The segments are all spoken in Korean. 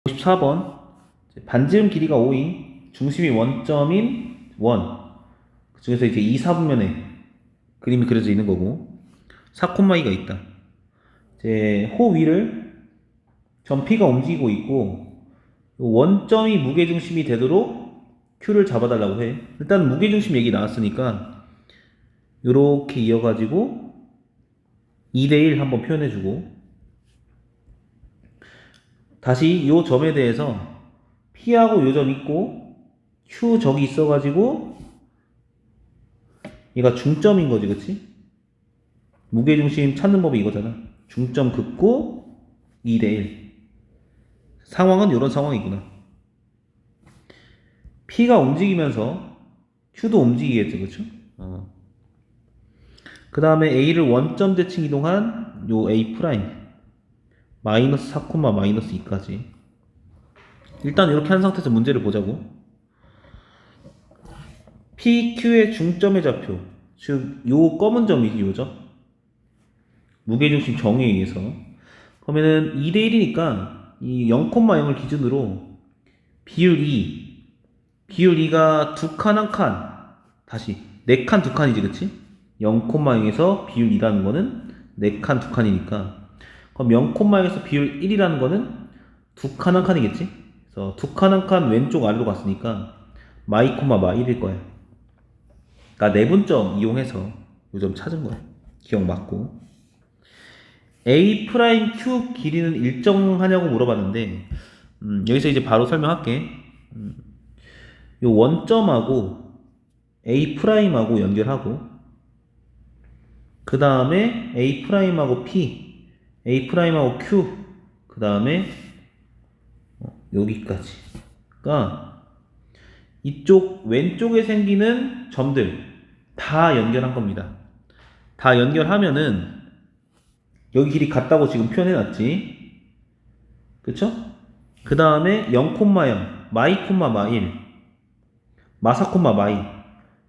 54번 반지름 길이가 5인 중심이 원점인 그 중에서 이제 2, 4분면에 그림이 그려져 있는 거고 4,2가 있다. 이제 호 위를 점 P가 움직이고 있고 원점이 무게중심이 되도록 Q를 잡아달라고 해. 일단 무게중심 얘기 나왔으니까 이렇게 이어가지고 2대1 한번 표현해주고 다시 요 점에 대해서 P하고 요 점 있고 Q 적이 있어가지고 얘가 중점인 거지, 그치? 무게중심 찾는 법이 이거잖아. 중점 긋고 2대1. 상황은 이런 상황이구나. P가 움직이면서 Q도 움직이겠죠, 그쵸? 그 다음에 A를 원점 대칭 이동한 요 A 프라임 마이너스 4, 마이너스 2까지. 일단 이렇게 한 상태에서 문제를 보자고. PQ의 중점의 좌표, 즉 요 검은 점이지, 요 점. 무게중심 정의에 의해서. 그러면은 2대1이니까 이 0,0을 기준으로 비율 2, 비율 2가 두 칸 한 칸, 다시 네 칸 두 칸이지, 그치? 0,0에서 비율 2라는 거는 네 칸 두 칸이니까, 그럼 0,0에서 비율 1이라는 거는 두 칸 한 칸이겠지? 그래서 두 칸 한 칸 왼쪽 아래로 갔으니까 마이, 마 1일 거야. 그러니까 내분점 이용해서 요 점 찾은 거야. 기억 맞고. A 프라임 Q 길이는 일정하냐고 물어봤는데, 여기서 이제 바로 설명할게. 요 원점하고 A 프라임하고 연결하고, 그 다음에 A 프라임하고 P, A 프라임하고 Q, 그 다음에 여기까지. 그러니까 이쪽 왼쪽에 생기는 점들 다 연결한 겁니다. 다 연결하면은 여기 길이 같다고 지금 표현해놨지. 그쵸? 그 다음에 0, 0, 마이, 마 1, 마사, 마이.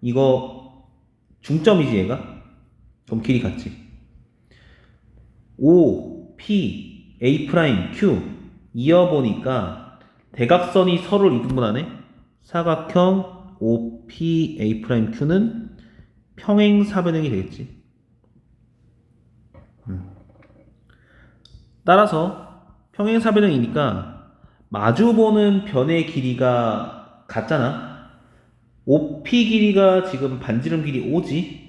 이거 중점이지, 얘가? 그럼 길이 같지. O, P, A 프라임, Q 이어보니까 대각선이 서로를 이등분하네. 사각형 O, P, A 프라임, Q는 평행사변형이 되겠지. 따라서 평행사변형이니까 마주보는 변의 길이가 같잖아. OP 길이가 지금 반지름 길이 5지.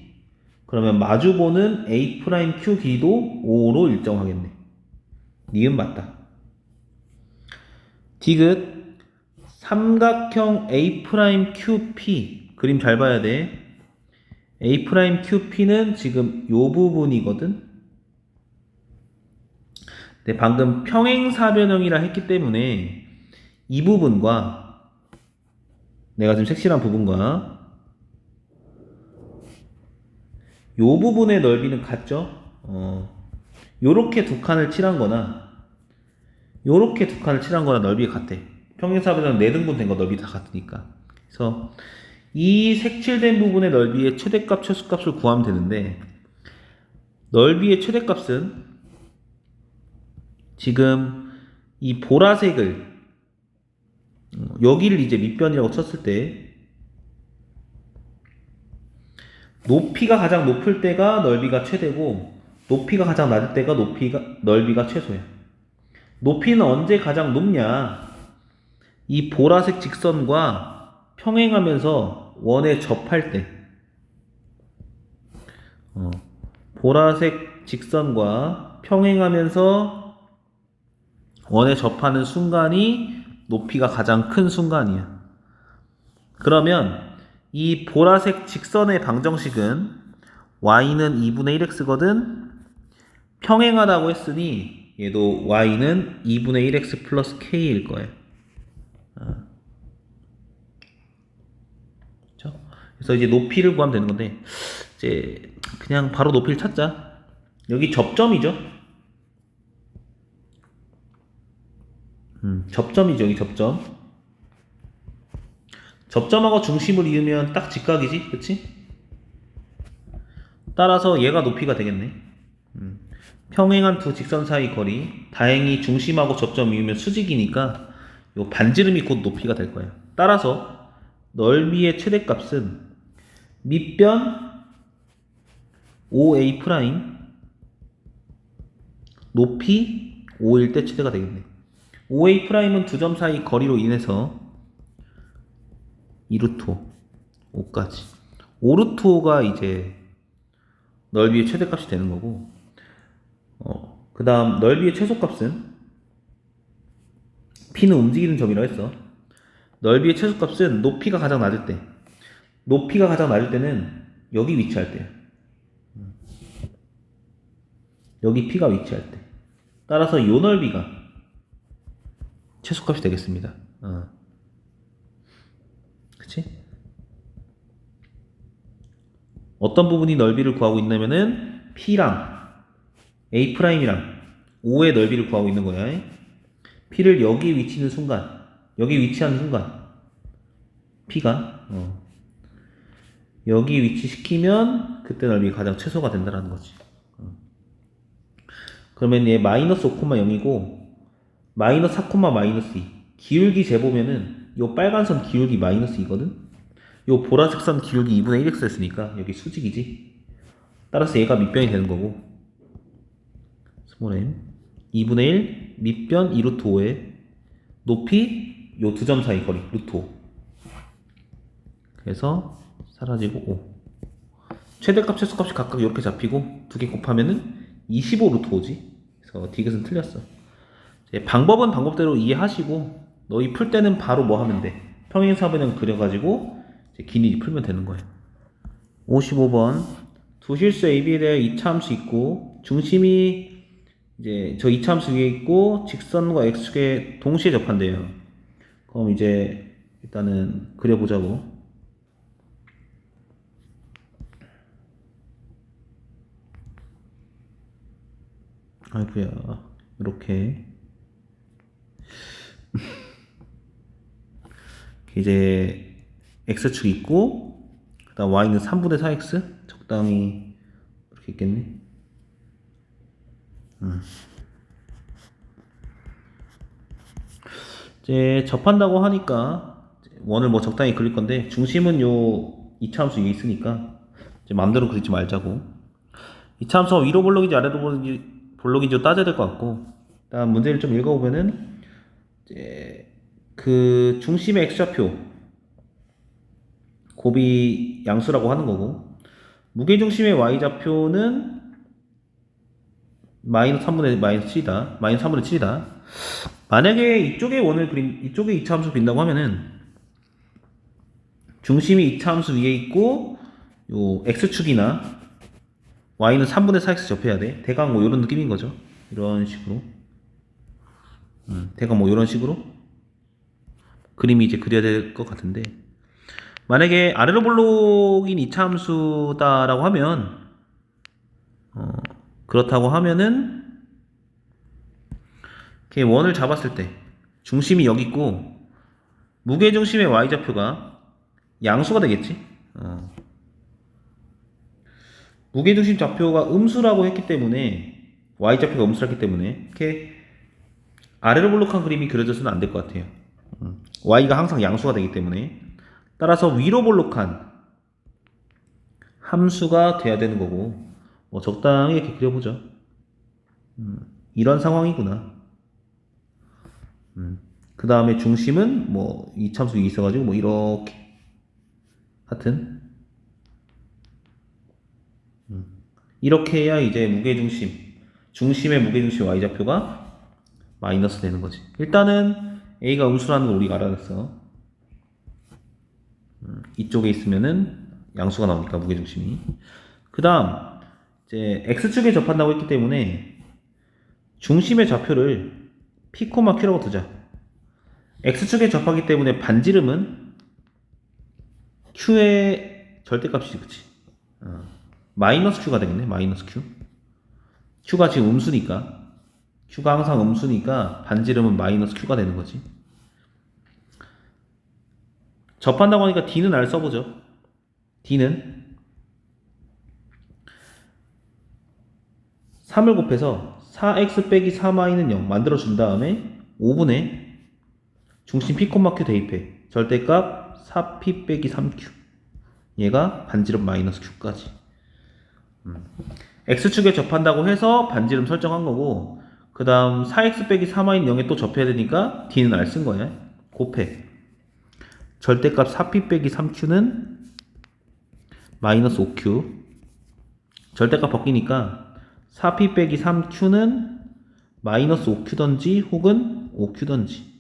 그러면 마주보는 A 프라임 Q 길이도 5로 일정하겠네. 니은 맞다. 디귿 삼각형 A 프라임 QP 그림 잘 봐야 돼. A 프라임 QP는 지금 요 부분이거든. 네, 방금 평행사변형이라 했기 때문에 이 부분과 내가 지금 색칠한 부분과 요 부분의 넓이는 같죠? 요렇게 두 칸을 칠한 거나 요렇게 두 칸을 칠한 거나 넓이가 같아. 평행사변형 4등분 된 거 넓이 다 같으니까. 그래서 이 색칠된 부분의 넓이의 최대값, 최소값을 구하면 되는데 넓이의 최대값은 지금 이 보라색을 여기를 이제 밑변이라고 쳤을 때 높이가 가장 높을 때가 넓이가 최대고 높이가 가장 낮을 때가 넓이가 최소야. 높이는 언제 가장 높냐? 이 보라색 직선과 평행하면서 원에 접할 때 보라색 직선과 평행하면서 원에 접하는 순간이 높이가 가장 큰 순간이야. 그러면 이 보라색 직선의 방정식은 y는 2분의 1x거든. 평행하다고 했으니 얘도 y는 2분의 1x 플러스 k일 거야. 그렇죠? 그래서 이제 높이를 구하면 되는 건데 이제 그냥 바로 높이를 찾자. 여기 접점이죠. 접점이죠, 여기 접점. 접점하고 중심을 이으면 딱 직각이지, 그치? 따라서 얘가 높이가 되겠네. 평행한 두 직선 사이 거리. 다행히 중심하고 접점 이으면 수직이니까 요 반지름이 곧 높이가 될 거야. 따라서 넓이의 최대값은 밑변 OA 프라임 높이 5일 때 최대가 되겠네. OA 프라임은 두 점 사이 거리로 인해서 2루트 5까지 5루트 5가 이제 넓이의 최대값이 되는 거고, 그 다음 넓이의 최소값은 P는 움직이는 점이라고 했어. 넓이의 최소값은 높이가 가장 낮을 때, 높이가 가장 낮을 때는 여기 위치할 때야. 여기 P가 위치할 때. 따라서 요 넓이가 최소값이 되겠습니다. 그치? 어떤 부분이 넓이를 구하고 있냐면은 P랑 A'이랑 O의 넓이를 구하고 있는 거야. P를 여기 위치는 순간, 여기 위치하는 순간 P가 여기 위치시키면 그때 넓이가 가장 최소가 된다는 거지. 그러면 얘 마이너스 5,0이고 마이너스 4, 마이너스 2 기울기 재보면은 요 빨간 선 기울기 마이너스 2거든. 요 보라색 선 기울기 2분의 1x 했으니까 여기 수직이지. 따라서 얘가 밑변이 되는 거고, 스몰 m 2분의 1 밑변 2루트 5에 높이 요 두 점 사이 거리 루트 5. 그래서 사라지고 5. 최대값 최소값이 각각 이렇게 잡히고 두 개 곱하면은 25 루트 5지. 그래서 디귿은 틀렸어. 방법은 방법대로 이해하시고 너희 풀 때는 바로 뭐 하면 돼? 평행사변형 그려가지고 길이 풀면 되는 거예요. 55번 두 실수 AB에 대해 이차함수 있고 중심이 이제 저 이차함수 위에 있고 직선과 x축에 동시에 접한대요. 그럼 이제 일단은 그려보자고. 아이고야, 이렇게 이제 x축이 있고 그 다음 y는 3분의 4x 적당히 이렇게 있겠네. 이제 접한다고 하니까 원을 뭐 적당히 그릴 건데 중심은 요 이차함수 위에 있으니까 이제 마음대로 그리지 말자고. 이차함수가 위로 볼록인지 아래로 볼록인지 따져야 될 것 같고, 일단 문제를 좀 읽어보면은 이제 그 중심의 x좌표 곱이 양수라고 하는 거고, 무게중심의 y좌표는 마이너스 3분의 마이너스 7이다. 마이너스 3분의 7이다. 만약에 이쪽에 원을 이쪽에 이차함수 그린다고 하면은 중심이 이차함수 위에 있고 요 x축이나 y는 3분의 4x 접해야 돼. 대강 뭐 이런 느낌인 거죠. 이런 식으로. 대강 뭐 이런 식으로 그림이 이제 그려야 될 것 같은데, 만약에 아래로 볼록인 이차함수다라고 하면 그렇다고 하면은 이렇게 원을 잡았을 때 중심이 여기 있고 무게중심의 y좌표가 양수가 되겠지. 무게중심 좌표가 음수라고 했기 때문에 y좌표가 음수라기 때문에 이렇게 아래로 볼록한 그림이 그려져서는 안 될 것 같아요. y가 항상 양수가 되기 때문에. 따라서 위로 볼록한 함수가 돼야 되는 거고, 뭐 적당히 이렇게 그려보죠. 이런 상황이구나. 그 다음에 중심은 뭐 이차함수 위에 있어가지고 뭐 이렇게 하여튼 이렇게 해야 이제 무게중심 중심의 무게중심 y좌표가 마이너스 되는 거지. 일단은 a가 음수라는 걸 우리가 알아냈어. 이쪽에 있으면은 양수가 나오니까 무게중심이. 그 다음 이제 x축에 접한다고 했기 때문에 중심의 좌표를 p, q라고 두자. x축에 접하기 때문에 반지름은 q의 절대값이지, 그치? 마이너스 q가 되겠네. 마이너스 q. q가 지금 음수니까, q가 항상 음수니까 반지름은 마이너스 q가 되는 거지. 접한다고 하니까 d는 알 써보죠. d는 3을 곱해서 4x 빼기 4y는 0 만들어준 다음에 5분의 중심 P, Q 대입해. 절대값 4P 빼기 3Q. 얘가 반지름 마이너스 Q까지. X축에 접한다고 해서 반지름 설정한 거고, 그 다음 4X 빼기 4-0에 또 접해야 되니까 D는 R 쓴 거야. 곱해. 절대값 4P 빼기 3Q는 마이너스 5Q. 절대값 바뀌니까 4P 빼기 3Q는 마이너스 5Q던지 혹은 5Q던지.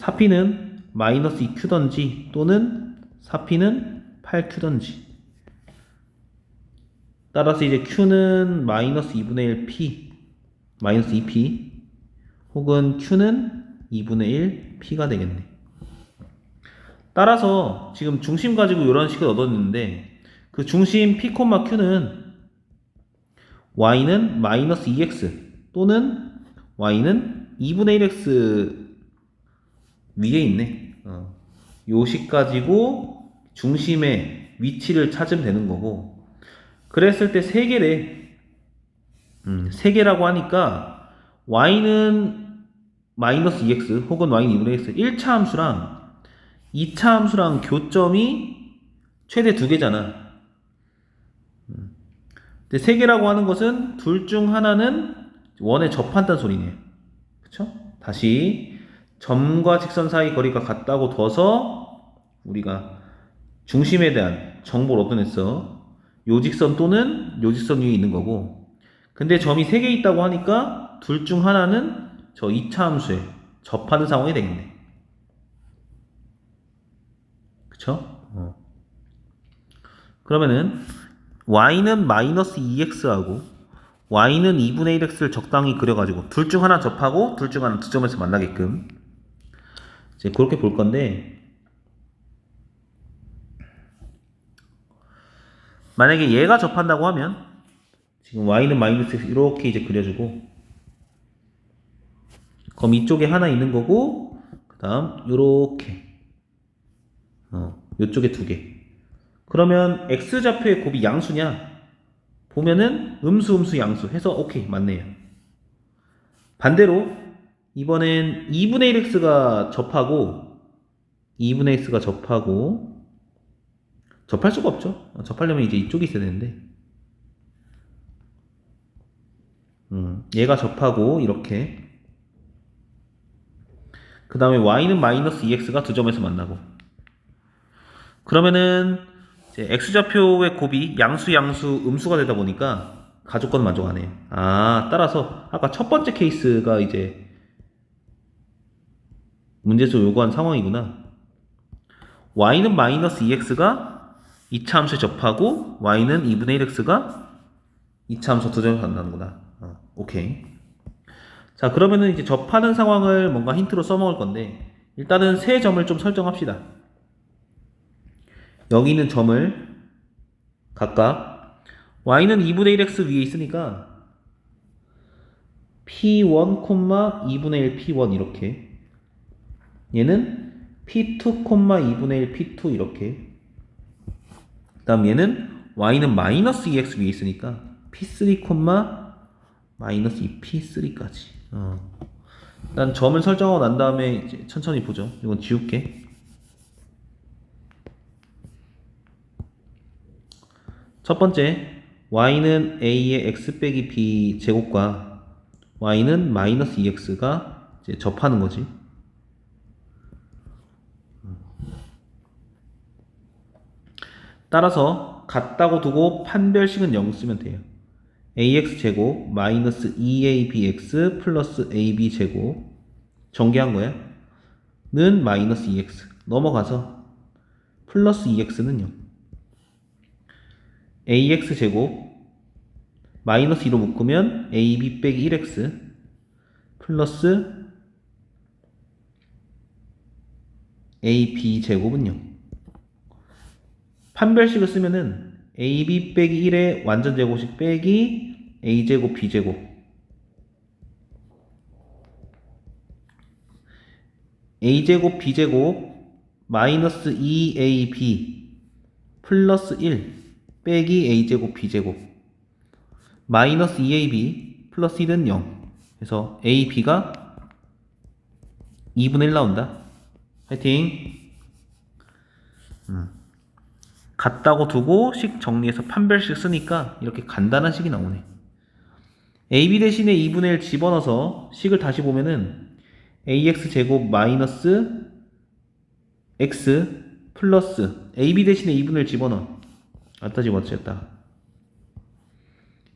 4P는 마이너스 2Q던지 또는 4P는 8Q던지. 따라서 이제 Q는 마이너스 2분의 1P, 마이너스 2P, 혹은 Q는 2분의 1P가 되겠네. 따라서 지금 중심 가지고 이런 식을 얻었는데, 그 중심 P, Q는 Y는 마이너스 2X 또는 Y는 2분의 1X 위에 있네. 요 식 가지고 중심의 위치를 찾으면 되는 거고, 그랬을 때 3개래. 3개라고 하니까 y는 마이너스 2x 혹은 y는 2분의 x 1차 함수랑 2차 함수랑 교점이 최대 2개잖아. 근데 3개라고 하는 것은 둘 중 하나는 원에 접한다는 소리네요. 그쵸? 다시 점과 직선 사이 거리가 같다고 둬서 우리가 중심에 대한 정보를 얻어냈어. 요 직선 또는 요 직선 위에 있는 거고, 근데 점이 3개 있다고 하니까 둘 중 하나는 저 2차 함수에 접하는 상황이 되겠네. 그쵸? 그러면은 y는 마이너스 2x하고 y는 2분의 1x를 적당히 그려가지고 둘 중 하나 접하고 둘 중 하나 두 점에서 만나게끔 이제 그렇게 볼 건데, 만약에 얘가 접한다고 하면 지금 y는 마이너스 x 이렇게 이제 그려주고, 그럼 이쪽에 하나 있는 거고, 그 다음 요렇게 요쪽에 2개. 그러면 x좌표의 곱이 양수냐? 보면은 음수 양수 해서 오케이 맞네요. 반대로 이번엔 2분의 1x가 접하고 2분의 x가 접하고 접할 수가 없죠. 접하려면 이제 이쪽이 있어야 되는데, 얘가 접하고 이렇게, 그 다음에 y는 마이너스 2x가 두 점에서 만나고, 그러면은 이제 x좌표의 곱이 양수 음수가 되다 보니까 가족권 만족하네요. 따라서 아까 첫 번째 케이스가 이제 문제에서 요구한 상황이구나. y는 마이너스 2x가 2차 함수에 접하고 y는 2분의 1x가 2차 함수 두 점에서 만나는구나. 오케이. 자, 그러면은 이제 접하는 상황을 뭔가 힌트로 써먹을 건데, 일단은 세 점을 좀 설정합시다. 여기 있는 점을 각각 y는 2분의 1x 위에 있으니까 p1, 2분의 1 p1 이렇게, 얘는 p2, 2분의 1 p2 이렇게, 그 다음 얘는 y는 마이너스 2x 위에 있으니까 p3, 마이너스 2p3까지. 일단 점을 설정하고 난 다음에 이제 천천히 보죠. 이건 지울게. 첫 번째, y는 a의 x 빼기 b 제곱과 y는 마이너스 2x가 이제 접하는 거지. 따라서 같다고 두고 판별식은 0 쓰면 돼요. ax 제곱 마이너스 2abx 플러스 ab 제곱 전개한 거야. 는 마이너스 2x 넘어가서 플러스 2x는 0. ax 제곱 마이너스 2로 묶으면 ab 빼기 1x 플러스 ab 제곱은 0. 판별식을 쓰면은 ab 빼기 1의 완전 제곱식 빼기 a제곱 b제곱 a제곱 b제곱 마이너스 2ab 플러스 1 빼기 a제곱 b제곱 마이너스 2ab 플러스 1은 0. 그래서 ab가 2분의 1 나온다. 화이팅. 같다고 두고 식 정리해서 판별식 쓰니까 이렇게 간단한 식이 나오네. AB 대신에 2분의 1 집어넣어서 식을 다시 보면은 AX제곱 마이너스 X 플러스 AB 대신에 2분의 1 집어넣어. 갖다 집어넣었다.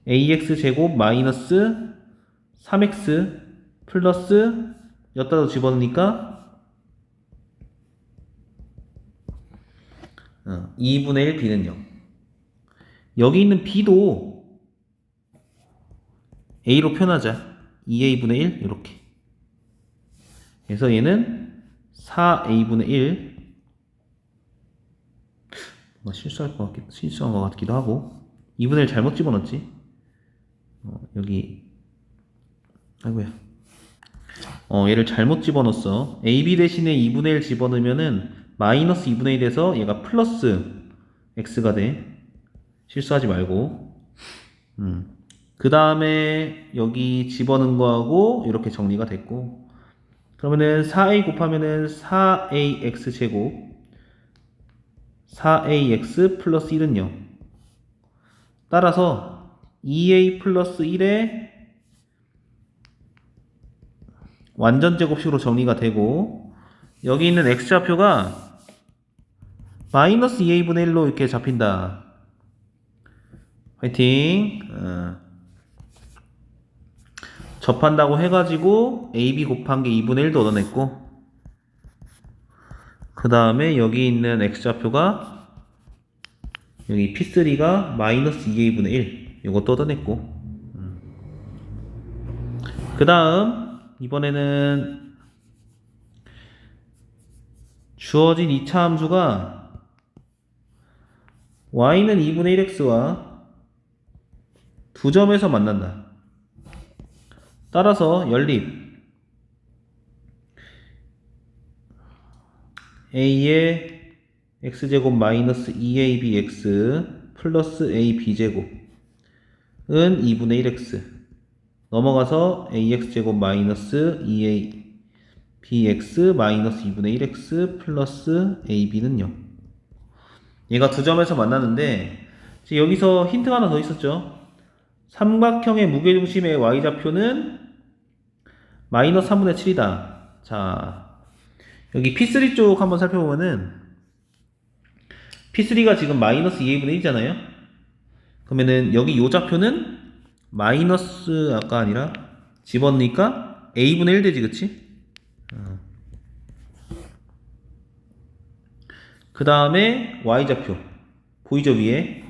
AX제곱 마이너스 3X 플러스 여기다 집어넣으니까 2분의 1 B는 0. 여기 있는 B도 A로 표현하자. 2A분의 1 이렇게. 그래서 얘는 4A분의 1. 실수한 것 같기도 하고. 2분의 1 잘못 집어넣었지. 여기 아이고야. 얘를 잘못 집어넣었어. AB 대신에 2분의 1 집어넣으면은 마이너스 2분의 1 돼서 얘가 플러스 X가 돼. 실수하지 말고. 그 다음에 여기 집어넣은 거하고 이렇게 정리가 됐고, 그러면은 4A 곱하면은 4AX 제곱 4AX 플러스 1은 0. 따라서 2A 플러스 1에 완전 제곱식으로 정리가 되고, 여기 있는 X좌표가 마이너스 2A분의 1로 이렇게 잡힌다. 화이팅. 접한다고 해가지고 AB 곱한 게 2분의 1도 얻어냈고, 그 다음에 여기 있는 X좌표가 여기 P3가 마이너스 2A분의 1 이것도 얻어냈고, 그 다음 이번에는 주어진 2차 함수가 y는 2분의 1x와 두 점에서 만난다. 따라서 연립 a의 x제곱 마이너스 2abx 플러스 ab제곱은 2분의 1x 넘어가서 ax제곱 마이너스 2abx 마이너스 2분의 1x 플러스 ab는 0. 얘가 두 점에서 만나는데 여기서 힌트가 하나 더 있었죠. 삼각형의 무게중심의 y좌표는 마이너스 3분의 7이다. 자, 여기 P3 쪽 한번 살펴보면은 P3가 지금 마이너스 2a분의 1이잖아요. 그러면은 여기 요 좌표는 마이너스 아까 아니라 집어넣으니까 a분의 1 되지, 그치? 그 다음에 y좌표 보이죠, 위에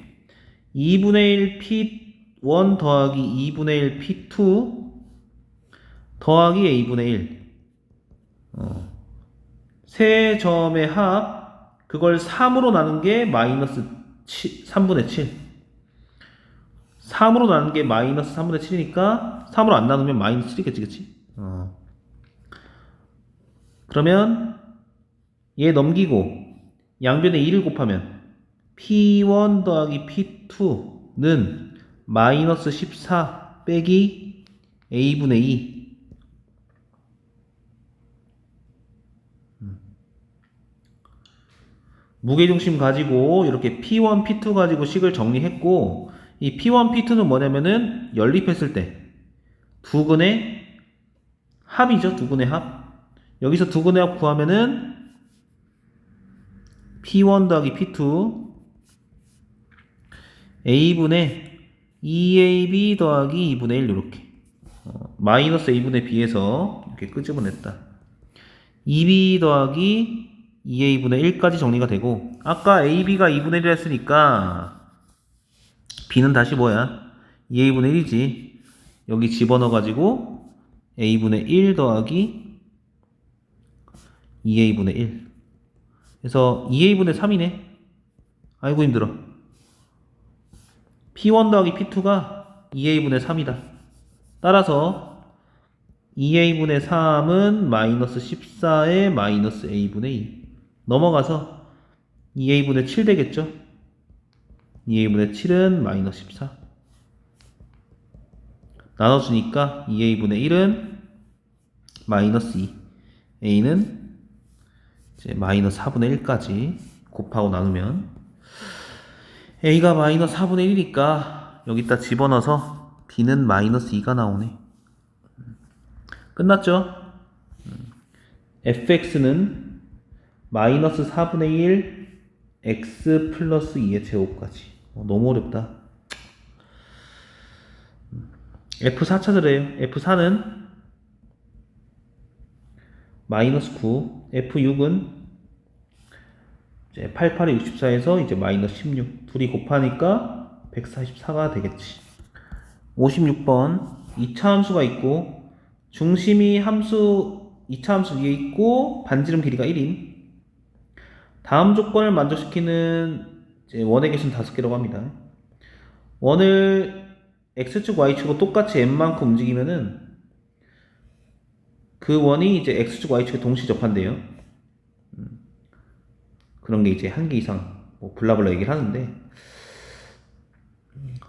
2분의 1 P1 더하기 2분의 1 P2 더하기 a분의 1 세 점의 합, 그걸 3으로 나눈 게 마이너스 3분의 7. 3으로 나눈 게 마이너스 3분의 7이니까 3으로 안 나누면 마이너스 7이겠지, 그치? 그러면 얘 넘기고 양변에 2를 곱하면 P1 더하기 P2는 마이너스 14 빼기 A분의 2. 무게중심 가지고 이렇게 P1, P2 가지고 식을 정리했고, 이 P1, P2는 뭐냐면은 연립했을 때 두 근의 합이죠. 두 근의 합. 여기서 두 근의 합 구하면은 P1 더하기 P2 A분의 2AB 더하기 2분의 1 이렇게 마이너스 A분의 B에서 이렇게 끄집어냈다. 2B 더하기 2A분의 1까지 정리가 되고, 아까 AB가 2분의 1 했으니까 B는 다시 뭐야? 2A분의 1이지. 여기 집어넣어가지고 A분의 1 더하기 2A분의 1. 그래서 2A분의 3이네. 아이고 힘들어. P1 더하기 P2가 2A분의 3이다. 따라서 2A분의 3은 마이너스 14에 마이너스 A분의 2. 넘어가서 2A분의 7 되겠죠? 2A분의 7은 마이너스 14. 나눠주니까 2A분의 1은 마이너스 2. a는 이제 마이너스 4분의 1까지 곱하고 나누면 a가 마이너스 4분의 1이니까 여기다 집어넣어서 b는 마이너스 2가 나오네. 끝났죠? fx는 마이너스 4분의 1 x 플러스 2의 제곱까지. 너무 어렵다. F4 찾으래요. F4는 마이너스 9, F6은 이제 88에 64에서 이제 마이너스 16. 둘이 곱하니까 144가 되겠지. 56번 2차 함수가 있고 중심이 함수 2차 함수 위에 있고 반지름 길이가 1임. 다음 조건을 만족시키는 이제 원의 개수는 5개라고 합니다. 원을 x축 y축으로 똑같이 n만큼 움직이면은 그 원이 이제 x축 y축에 동시 접한대요. 그런 게 이제 한 개 이상 뭐 블라블라 얘기를 하는데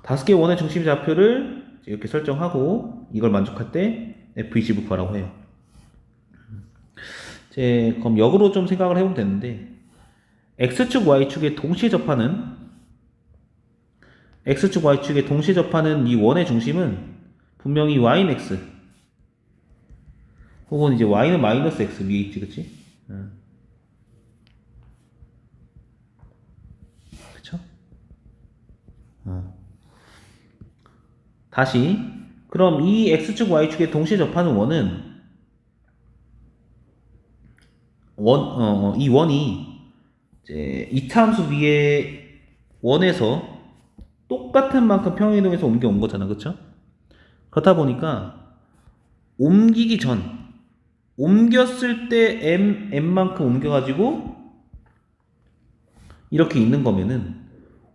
5개의 원의 중심 좌표를 이렇게 설정하고 이걸 만족할 때 f20을 구하라고 해요. 이제 그럼 역으로 좀 생각을 해보면 되는데 x축 y축에 동시에 접하는 x축 y축에 동시에 접하는 이 원의 중심은 분명히 y는 x 혹은 이제 y는 마이너스 x 위에 있지, 그치? 그쵸? 다시 그럼 이 x축 y축에 동시에 접하는 원은 이 원이 이제 2차 함수 위에 원에서 똑같은 만큼 평행이동해서 옮겨온 거잖아, 그쵸? 그렇다 보니까 옮기기 전 옮겼을 때 m만큼 옮겨가지고 이렇게 있는 거면은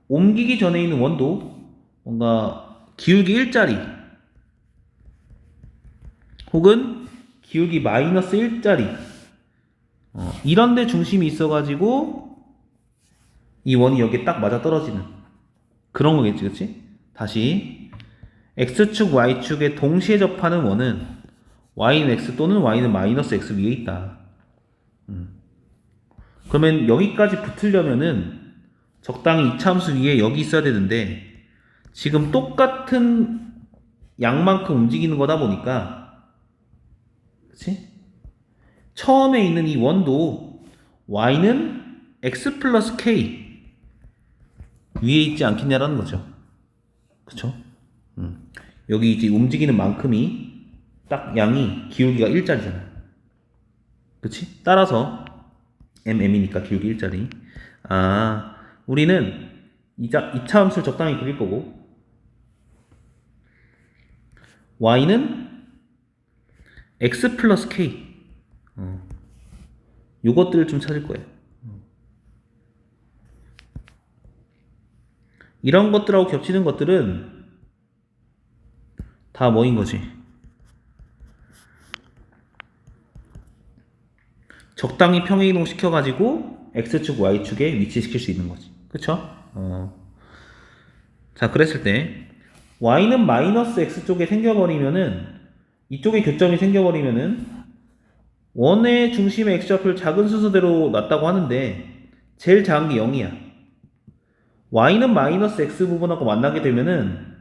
옮기기 전에 있는 원도 뭔가 기울기 1짜리 혹은 기울기 마이너스 1짜리 이런 데 중심이 있어가지고 이 원이 여기에 딱 맞아 떨어지는 그런 거겠지, 그치? 다시 x축 y축에 동시에 접하는 원은 y는 x 또는 y는 마이너스 x 위에 있다. 그러면 여기까지 붙으려면은 적당히 이차함수 위에 여기 있어야 되는데 지금 똑같은 양만큼 움직이는 거다 보니까 그치? 처음에 있는 이 원도 y는 x 플러스 k 위에 있지 않겠냐라는 거죠. 그쵸? 여기 이제 움직이는 만큼이 딱 양이 기울기가 1짜리잖아. 그치? 따라서 mm이니까 기울기 1짜리. 우리는 2차 함수를 적당히 그릴 거고 y는 x 플러스 k 요것들을 좀 찾을 거예요. 이런 것들하고 겹치는 것들은 다 뭐인 거지? 적당히 평행이동 시켜가지고 x축 y축에 위치시킬 수 있는 거지. 그쵸? 자, 그랬을 때 y는 마이너스 x 쪽에 생겨버리면은 이쪽에 교점이 생겨버리면은 원의 중심의 x좌표를 작은 순서대로 놨다고 하는데 제일 작은 게 0이야. y는 마이너스 x 부분하고 만나게 되면은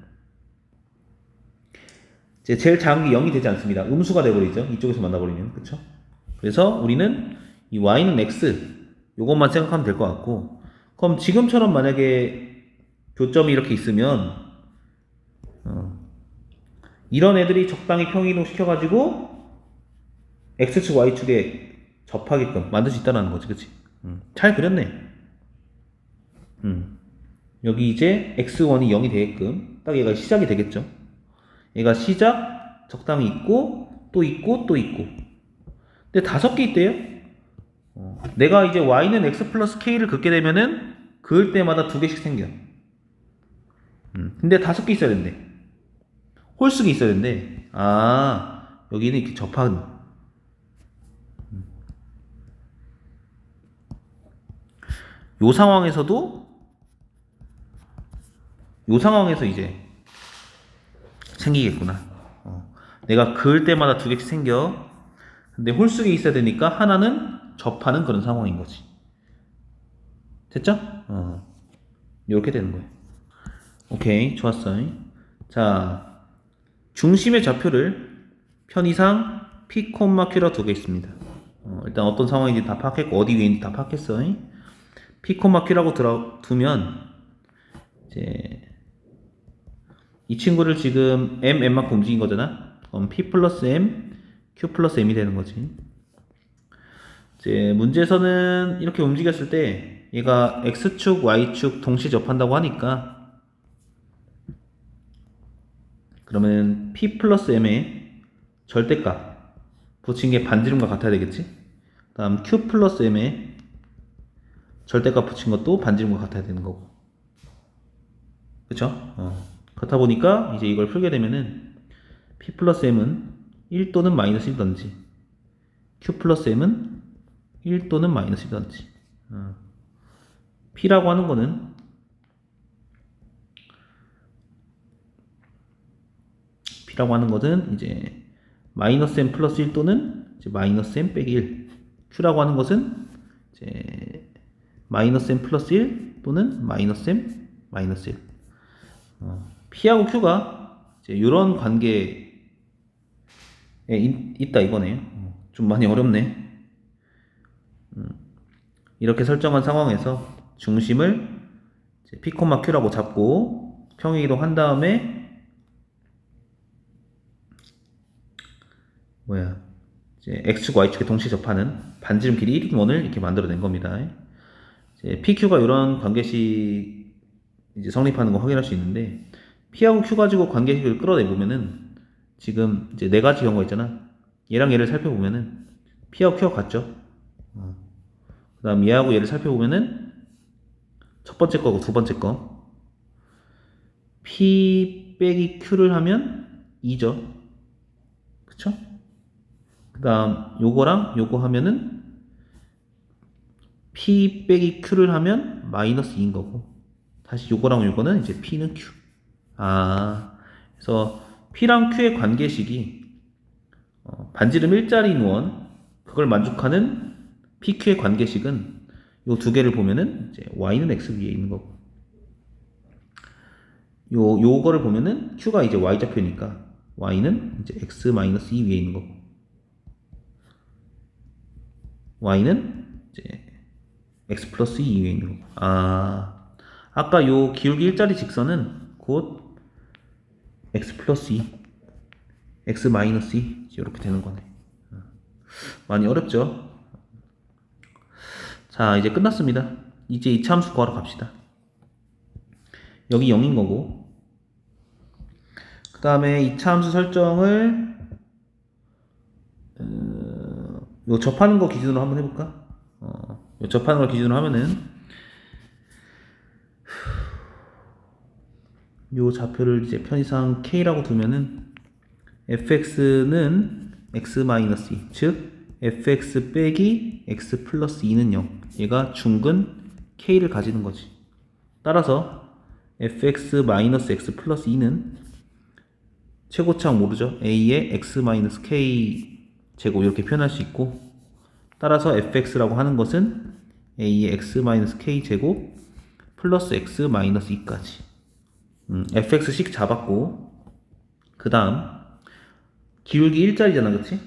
이제 제일 작은 게 0이 되지 않습니다. 음수가 돼버리죠. 이쪽에서 만나버리면. 그쵸? 그래서 우리는 이 y는 x 요것만 생각하면 될 것 같고 그럼 지금처럼 만약에 교점이 이렇게 있으면 이런 애들이 적당히 평행이동 시켜가지고 x축 y축에 접하게끔 만들 수 있다는 거지. 그치? 잘 그렸네. 여기 이제 x1이 0이 되게끔 딱 얘가 시작이 되겠죠. 얘가 시작 적당히 있고 또 있고 또 있고 근데 5개 있대요. 내가 이제 y는 x 플러스 k를 긋게 되면은 그을 때마다 2개씩 생겨. 근데 5개 있어야 된대. 홀수가 있어야 된대. 여기는 이렇게 접하는. 요 상황에서도 요 상황에서 이제 생기겠구나. 내가 그을 때마다 2개씩 생겨. 근데 홀수에 있어야 되니까 하나는 접하는 그런 상황인 거지. 됐죠? 이렇게 되는 거예요. 오케이, 좋았어. 자, 중심의 좌표를 편의상 P, Q라 두 개 있습니다. 일단 어떤 상황인지 다 파악했고 어디 위에 있는지 다 파악했어. P, Q라고 두면 이제 이 친구를 지금 M만큼 움직인 거잖아. 그럼 P 플러스 M, Q 플러스 M이 되는 거지. 이제 문제에서는 이렇게 움직였을 때 얘가 X축, Y축 동시에 접한다고 하니까 그러면 P 플러스 M의 절대값 붙인 게 반지름과 같아야 되겠지? 다음 Q 플러스 M의 절대값 붙인 것도 반지름과 같아야 되는 거고. 그쵸? 그렇다 보니까 이제 이걸 풀게 되면은 P 플러스 M은 1 또는 마이너스 1이던지 Q 플러스 M은 1 또는 마이너스 1이던지 P라고 하는 거는 이제 마이너스 M 플러스 1 또는 이제 마이너스 M 빼기 1. Q라고 하는 것은 이제 마이너스 M 플러스 1 또는 마이너스 M 마이너스 1. P하고 Q가 이제 이런 관계에 있다 이거네요. 좀 많이 어렵네. 이렇게 설정한 상황에서 중심을 이제 P, Q라고 잡고 평행이동 한 다음에 이제 X축, Y축에 동시에 접하는 반지름 길이 1인 원을 이렇게 만들어낸 겁니다. 이제 PQ가 이런 관계식 이제 성립하는 거 확인할 수 있는데 P하고 Q 가지고 관계식을 끌어내보면은 지금 이제 네 가지 경우가 있잖아. 얘랑 얘를 살펴보면은 P하고 Q가 같죠. 그 다음 얘하고 얘를 살펴보면은 첫 번째 거고 두 번째 거 P 빼기 Q를 하면 2죠. 그쵸? 그 다음 요거랑 요거 하면은 P 빼기 Q를 하면 마이너스 2인 거고 다시 요거랑 요거는 이제 P는 Q. 그래서 P랑 Q의 관계식이 반지름 일자리인 원 그걸 만족하는 PQ의 관계식은 요 두 개를 보면은 이제 Y는 X 위에 있는 거고 요거를 보면은 Q가 이제 Y좌표니까 Y는 이제 X 마이너스 2 위에 있는 거고 Y는 이제 X 플러스 2 위에 있는 거고 아까 요 기울기 일자리 직선은 곧 X 플러스 2 X 마이너스 2 이렇게 되는 거네. 많이 어렵죠? 자, 이제 끝났습니다. 이제 이차 함수 구하러 갑시다. 여기 0인 거고 그 다음에 이차 함수 설정을 요 접하는 거 기준으로 한번 해볼까? 요 접하는 걸 기준으로 하면은 요 좌표를 이제 편의상 K라고 두면은 fx는 x-2 즉 fx 빼기 x 플러스 2는 0 얘가 중근 K를 가지는 거지. 따라서 fx-x 플러스 2는 최고차항 모르죠? a의 x-k 제곱 이렇게 표현할 수 있고 따라서 fx라고 하는 것은 a의 x-k 제곱 플러스 x-2까지 fx씩 잡았고 그 다음 기울기 일자리잖아 그치?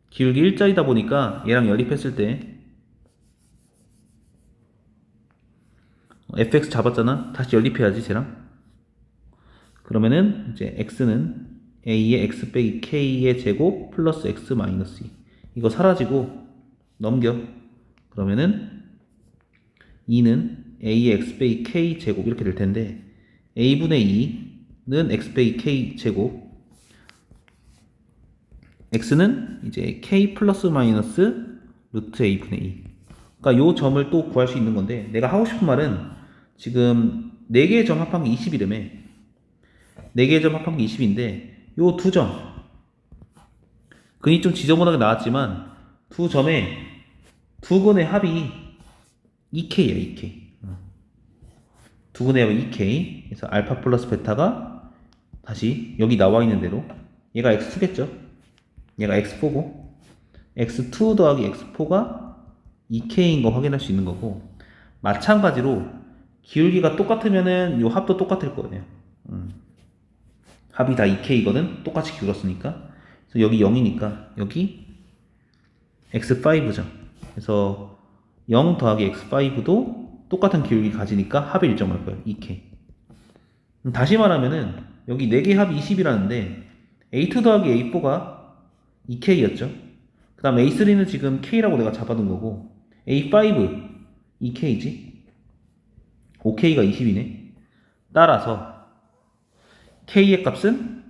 기울기 일자리다 보니까 얘랑 연립했을 때 fx 잡았잖아. 다시 연립해야지 쟤랑. 그러면은 이제 x는 a의 x 빼기 k의 제곱 플러스 x 마이너스 2 이거 사라지고 넘겨. 그러면은 2는 a의 x 빼기 k 제곱 이렇게 될 텐데 a분의 2는 x 빼기 k 제곱 x는 이제 k 플러스 마이너스 루트 a분의 2 그러니까 요 점을 또 구할 수 있는 건데 내가 하고 싶은 말은 지금 4개의 점 합한 게 20이라며 4개의 점 합한 게 20인데 요 두 점 근이 좀 지저분하게 나왔지만 두 점의 두 근의 합이 2k야 2k 두 근의 합이 2k 그래서 알파 플러스 베타가 다시 여기 나와 있는 대로 얘가 x2겠죠 얘가 x4고 x2 더하기 x4가 2k인 거 확인할 수 있는 거고, 마찬가지로 기울기가 똑같으면은 요 합도 똑같을 거예요. 합이 다 2k거든. 똑같이 기울었으니까. 그래서 여기 0이니까 여기 x5죠. 그래서 0 더하기 x5도 똑같은 기울기 가지니까 합이 일정할 거예요. 2k. 다시 말하면은 여기 4개 합이 20이라는데 A2 더하기 A4가 2k였죠. 그 다음 A3는 지금 k라고 내가 잡아둔 거고, A5 2k지. 5k가 20이네. 따라서 k의 값은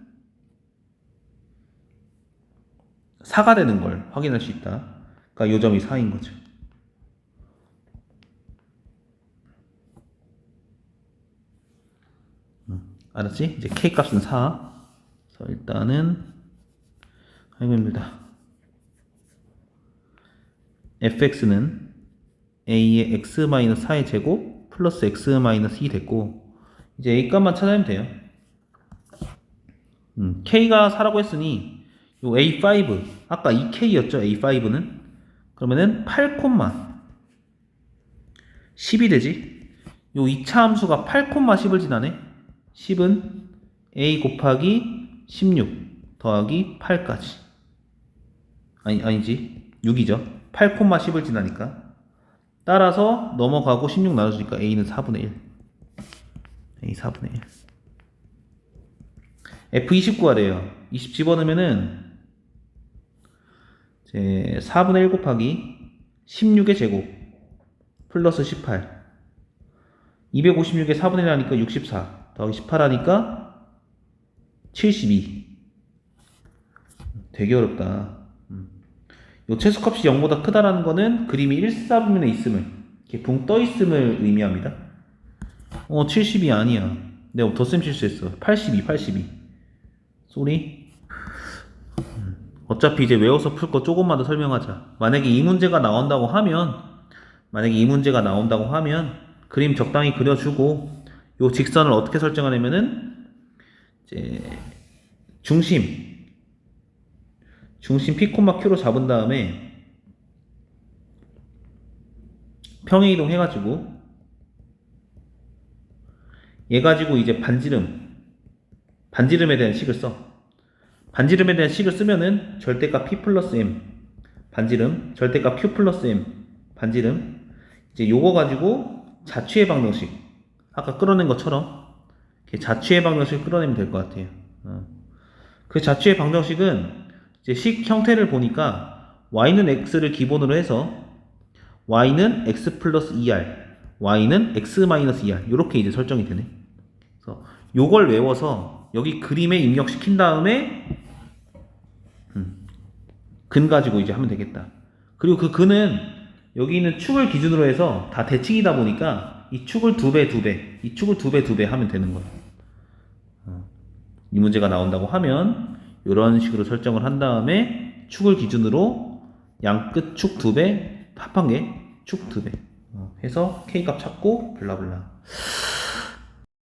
4가 되는 걸 확인할 수 있다. 그러니까 요 점이 4인 거죠. 알았지? 이제 k 값은 4. 그래서 일단은 아이고 힘들다. fx는 a의 x-4의 제곱 플러스 x-2 됐고, 이제 a 값만 찾아내면 돼요. k가 4라고 했으니 요 a5 아까 2k였죠. a5는 그러면은 8, 10이 되지. 요 2차 함수가 8, 10을 지나네. 10은 a 곱하기 16 더하기 8까지. 아니지. 6이죠. 8, 10을 지나니까. 따라서 넘어가고 16 나눠주니까 a는 4분의 1. a 4분의 1. f20 구하래요. 20 집어넣으면은 이제 4분의 1 곱하기 16의 제곱 플러스 18. 256에 4분의 1 하니까 64 더하기 18 하니까 72. 되게 어렵다. 요 최소값이 0보다 크다라는 거는 그림이 1사분면에 있음을, 이렇게 붕 떠 있음을 의미합니다. 70이 아니야. 내가 덧셈 실수했어. 82. 쏘리. 어차피 이제 외워서 풀 거 조금만 더 설명하자. 만약에 이 문제가 나온다고 하면 그림 적당히 그려주고, 요 직선을 어떻게 설정하냐면은 이제 중심 P, Q로 잡은 다음에 평행이동 해가지고 얘 가지고 이제 반지름에 대한 식을 써. 반지름에 대한 식을 쓰면은 절대값 P 플러스 M 반지름, 절대값 Q 플러스 M 반지름, 이제 요거 가지고 자취의 방정식, 아까 끌어낸 것처럼 이렇게 자취의 방정식을 끌어내면 될 것 같아요. 그 자취의 방정식은 이제 식 형태를 보니까 y는 x를 기본으로 해서 y는 x 플러스 2r, y는 x 마이너스 2r 이렇게 이제 설정이 되네. 그래서 요걸 외워서 여기 그림에 입력시킨 다음에 근 가지고 이제 하면 되겠다. 그리고 그 근은 여기 있는 축을 기준으로 해서 다 대칭이다 보니까 이 축을 2배, 이 축을 2배 하면 되는 거야. 이 문제가 나온다고 하면 이런 식으로 설정을 한 다음에 축을 기준으로 양끝 축 2배, 합한 게 축 2배 해서 K값 찾고 블라블라.